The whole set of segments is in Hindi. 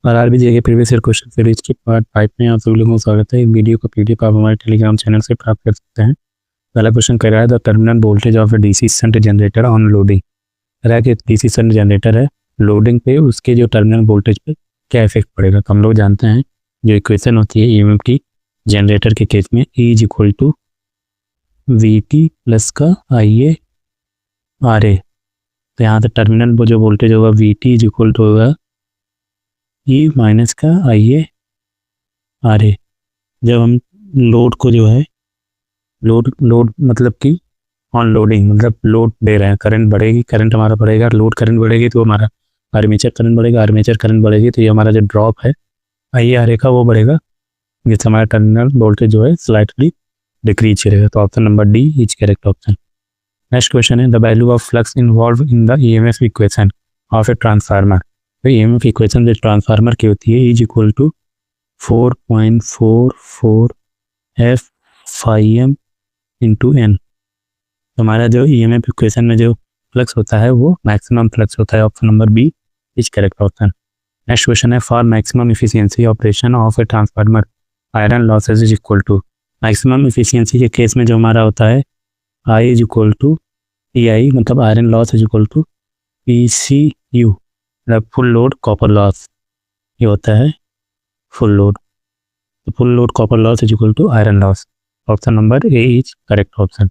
और आरबीजे के प्रीवियस ईयर क्वेश्चन सीरीज की पार्ट 5 में आप सभी लोगों का स्वागत है। वीडियो को पीडीएफ आप हमारे टेलीग्राम चैनल से प्राप्त कर सकते हैं। पहला क्वेश्चन कह रहा है the terminal voltage of a DC shunt generator on loading. कह रहा है कि डीसी शंट जनरेटर है, लोडिंग पे उसके जो टर्मिनल वोल्टेज पे क्या इफेक्ट पड़ेगा। तो हम लोग जानते हैं जो इक्वेशन होती है ईएमएफ की जनरेटर के केस में E is equal to VT plus का IA RA। तो यहाँ से टर्मिनल वो जो वोल्टेज होगा VT इज इक्वल टू होगा E माइनस का IA RA। जब हम लोड को जो है लोड मतलब कि ऑन लोडिंग मतलब लोड दे रहे हैं, करंट बढ़ेगी, करंट हमारा बढ़ेगा, लोड करंट बढ़ेगी तो हमारा आर्मेचर करंट बढ़ेगा, आर्मेचर करंट बढ़ेगी तो ये हमारा जो ड्रॉप है IA RA का वो बढ़ेगा, जिससे हमारा टर्मिनल वोल्टेज जो है स्लाइटली डिक्रीज करेगा। तो option number D is correct option. Next question है the value of flux involve in the EMF equation of a transformer. तो ईएमएफ इक्वेशन जो ट्रांसफार्मर की होती है is equal to 4.44 F phi m into N. हमारा जो ईएमएफ इक्वेशन में जो फ्लक्स होता है वो मैक्सिमम फ्लक्स होता है। Option number B is correct option. Next question है for maximum efficiency operation of a transformer iron losses is equal to. Maximum efficiency के केस में जो हमारा होता है I is equal to PI मतलब iron loss is equal to PCU मतलब फुल लोड कॉपर लॉस। ये होता है फुल लोड, तो full load copper loss is equal to iron loss. Option number A is correct option.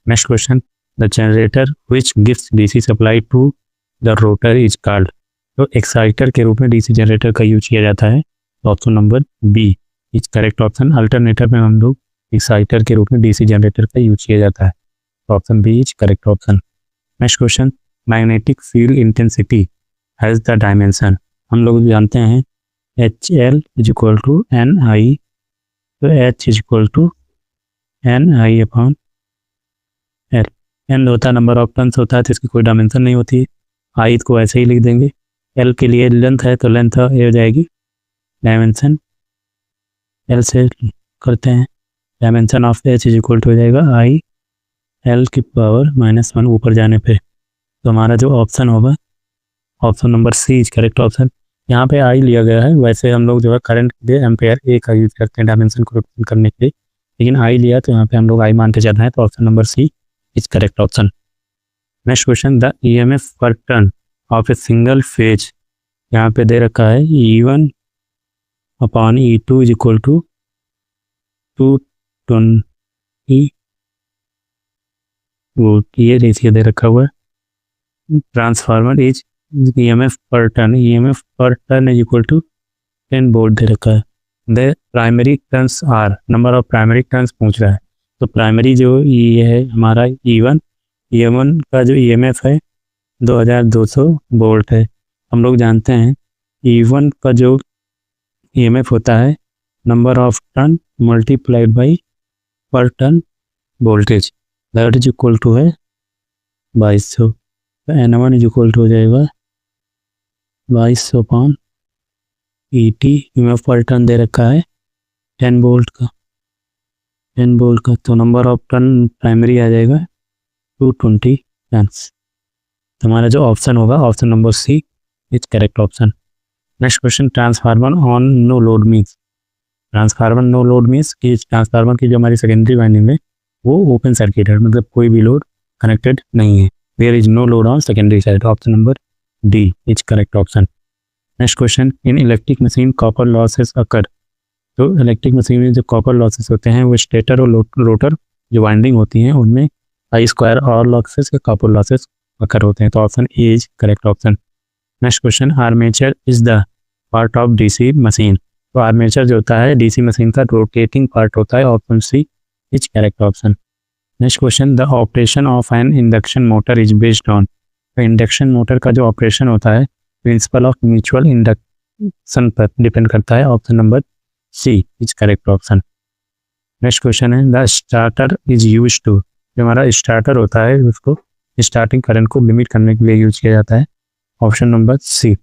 Next question the generator which gives DC supply to the rotor is called. तो एक्साइटर के रूप में डीसी जनरेटर का यूज किया जाता है। Option number B is correct option. Alternator में हम लोग एक्साइटर के रूप में डीसी जनरेटर का यूज किया जाता है। Option B is correct option. Next question magnetic field intensity has the dimension. हम लोग जानते हैं HL is equal to NI। तो H is equal to NI upon L। N होता है नंबर ऑफ टर्न्स होता है तो इसकी कोई डायमेंशन नहीं होती है। I को ऐसे ही लिख देंगे। L के लिए लेंथ है तो लेंथ ये हो जाएगी डायमेंशन, L से करते हैं dimension of H is equal to हो जाएगा I L की पावर -1 ऊपर जाने पे। तो हमारा जो ऑप्शन होगा option number C is correct option. यहाँ पे I लिया गया है, वैसे हम लोग जो है करंट के एम्पेयर A का यूज करते हैं डायमेंशन को रिप्रेजेंट करने के लिए, लेकिन I लिया तो यहाँ पे हम लोग I मान के चल रहे हैं। तो option number C is correct option. Next question the EMF पर turn of a single phase यहाँ पे दे रखा है E1 upon E2 is equal to 220 volt. ये रेशियो दे रखा हुआ है। ट्रांसफार्मर इज EMF पर टर्न, EMF पर turn is equal to 10 volt दे रखा है। The primary turns are, number of primary turns पूछ रहा है। तो प्राइमरी जो ये है हमारा E1 का जो EMF है 2200 वोल्ट है। हम लोग जानते हैं E1 का जो EMF होता है number of turn multiplied by per turn voltage, that is equal to है 2200। तो N1 इज इक्वल टू हो जाएगा 2200 अपॉन ET। EMF पर टर्न दे रखा है 10 वोल्ट का, 10 वोल्ट का। तो नंबर ऑफ टर्न प्राइमरी आ जाएगा 220 टर्न्स। तो हमारा जो ऑप्शन होगा option number C is correct option. Next question transformer on no load means. Transformer no load means कि ट्रांसफार्मर की जो हमारी सेकेंडरी वाइंडिंग है वो ओपन सर्किट है, मतलब कोई भी लोड कनेक्टेड नहीं है। There is no load on secondary side. Option number D is correct option. Next question in electric machine copper losses occur. तो इलेक्ट्रिक मशीन में जो कॉपर लॉसेस होते हैं वो स्टेटर और रोटर जो वाइंडिंग होती हैं उनमें I² और लॉसेस के कॉपर लॉसेस अकर होते हैं। तो option A is correct option. Next question armature is the part of DC machine. तो आर्मेचर जो होता है डीसी मशीन का रोटेटिंग पार्ट होता है। Option C is correct option. Next question the operation of an induction motor is based on. तो इंडक्शन मोटर का जो ऑपरेशन होता है प्रिंसिपल ऑफ म्यूचुअल इंडक्शन पर डिपेंड करता है। Option number C is correct option. Next question है the starter is use to. जो हमारा स्टार्टर होता है उसको स्टार्टिंग करंट को लिमिट करने के लिए यूज किया जाता है। Option number C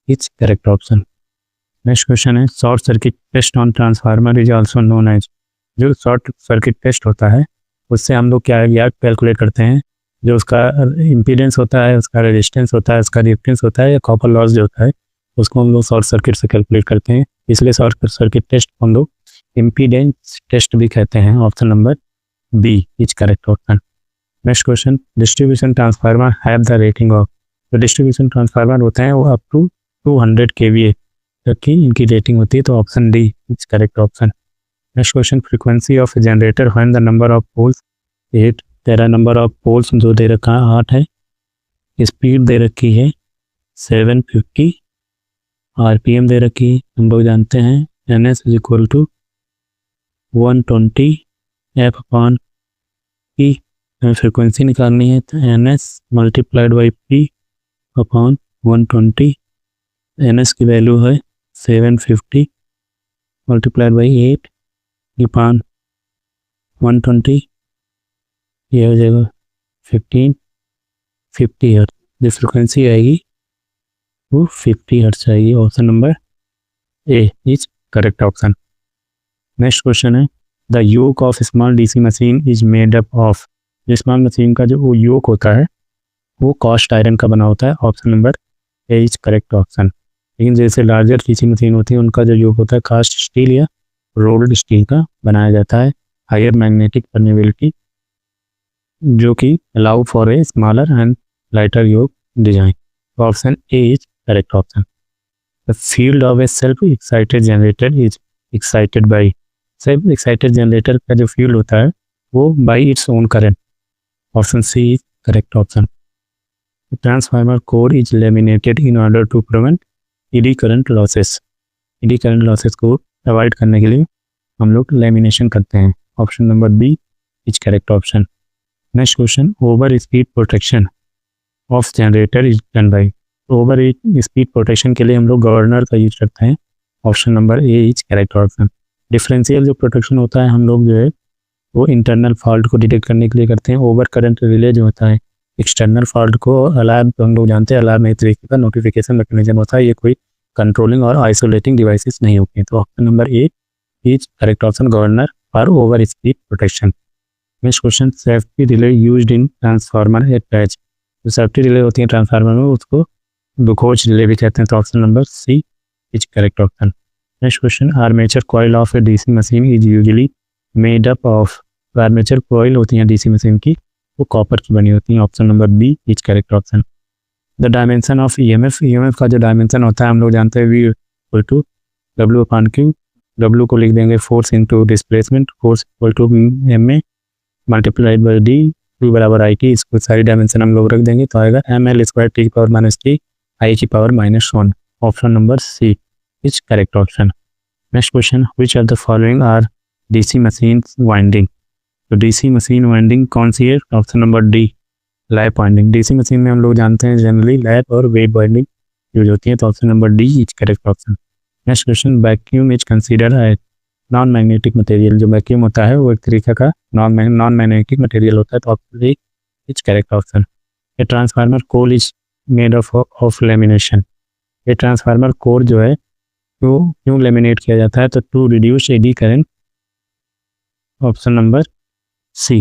is correct option. Next question है short circuit test on transformer is also known as. जो शॉर्ट सर्किट टेस्ट होता है उससे हम लोग क्या कैलकुलेट करते हैं, जो उसका इम्पीडेंस होता है, उसका रेजिस्टेंस होता है, उसका रिएक्टेंस होता है या कॉपर लॉस जो होता है उसको हम लोग शॉर्ट सर्किट से कैलकुलेट करते हैं, इसलिए शॉर्ट सर्किट टेस्ट हम लोग इम्पीडेंस टेस्ट भी कहते हैं। Option number B is correct option. Next question, distribution transformer have the rating of, जो डिस्ट्रीब्यूशन ट्रांसफार्मर होते हैं वो अप टू 200 kVA तक की इनकी रेटिंग होती है, तो option D is correct option. Next question, frequency of generator when the number of poles 8, तेरा नंबर ऑफ पोल्स जो दे रखा है 8 है, स्पीड दे रखी है 750, आरपीएम दे रखी है, हम लोग जानते हैं NS is equal to 120 F/P। Frequency निकालनी है तो NS multiplied by P upon 120। NS की वैल्यू है 750 मल्टीप्लाइड बाई 8 अपॉन 120, ये हो जाएगा 1550 हर्ट्ज। जो फ्रिक्वेंसी आएगी वो 50 हर्ट्ज आएगी। Option number A is correct option. Next question है, the yoke of small DC machine is made up of, small machine का जो वो योक होता है वो कास्ट आयरन का बना होता है। Option number A is correct option. लेकिन जैसे लार्जर डीसी मशीन होती है उनका जो योक होता है कास्ट स्टील या रोल्ड स्टील का बनाया जाता है। हायर मैग्नेटिक परमेबिलिटी जो कि allow for a smaller and lighter yoke design. Option A is correct option. The field of a self excited generator is excited by, self excited generator का जो फील्ड होता है वो by its own current. Option C is correct option. Transformer core is laminated in order to prevent eddy current losses, ED current losses को अवॉइड करने के लिए हम लोग लेमिनेशन करते हैं। Option number B is correct option. Next question, over speed protection of generator is done by, over speed protection के लिए हम लोग गवर्नर का यूज करते हैं। Option number A is correct option. Differential जो प्रोटेक्शन होता है हम लोग जो है वो इंटरनल फॉल्ट को डिटेक्ट करने के लिए करते हैं। ओवर करंट रिले जो होता है एक्सटर्नल फॉल्ट को, अलार्म तो हम लोग जानते हैं अलार्म एक तरीके का नोटिफिकेशन मैकेनिज्म होता है, ये कोई कंट्रोलिंग और आइसोलेटिंग डिवाइसेस नहीं होती हैं। तो option number A is correct option, governor for over speed protection. Next question, safety relay used in transformer at patch, जो सेफ्टी रिले होती है ट्रांसफार्मर में उसको दुखोज रिले भी कहते हैं। तो option number C is correct option. Next question, armature coil of a DC machine is usually made up of, armature coil होती हैं डीसी मशीन की वो कॉपर की बनी होती हैं। Option number B is correct option. The dimension of EMF, EMF का जो डायमेंशन होता है हम लोग जानते हैं we equal to W/Q, W को लिख देंगे force into displacement, force equal to MA multiplied by D, Q बराबर IT, इसको सारी डायमेंशन हम लोग रख देंगे तो आएगा ML² T की पावर -3 I की power -1। Option number C is correct option. Next question, which are the following are DC machine winding, तो डीसी मशीन वाइंडिंग कौन सी है? Option number D lap winding. DC machine में हम लोग जानते हैं जनरली लैप और वेव वाइंडिंग यूज होती है, तो option number D is correct option. Next question, vacuum is consider a non magnetic material, जो वैक्यूम होता है वो एक तरीके का नॉन मैग्नेटिक मटेरियल होता है, तो option D is correct option. A transformer core is made of lamination, ये ट्रांसफार्मर कोर जो है वो क्यों लेमिनेट किया जाता है? तो to reduce eddy current. Option number C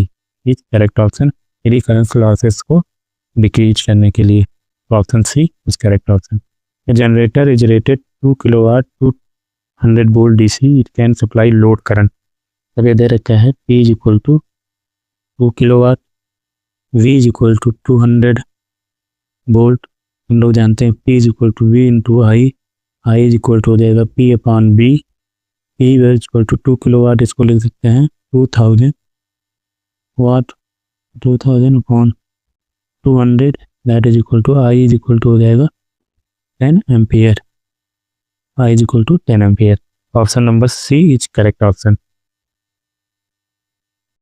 is correct option, eddy current losses को डिक्रीज करने के लिए। Option C is correct option. Generator is rated 2 kilowatt to 100 volt DC, it can supply load current. अब ये दे रखा है P is equal to 2 kilowatt, V is equal to 200 volt. हम लोग जानते हैं P is equal to V into I, I is equal to हो जाएगा P/B, P is equal to 2 kilowatt, इसको लिख सकते हैं 2000 watt, 2000 upon 200 that is equal to I is equal to हो जाएगा 10 ampere, I is equal to 10 ampere. Option number C is correct option.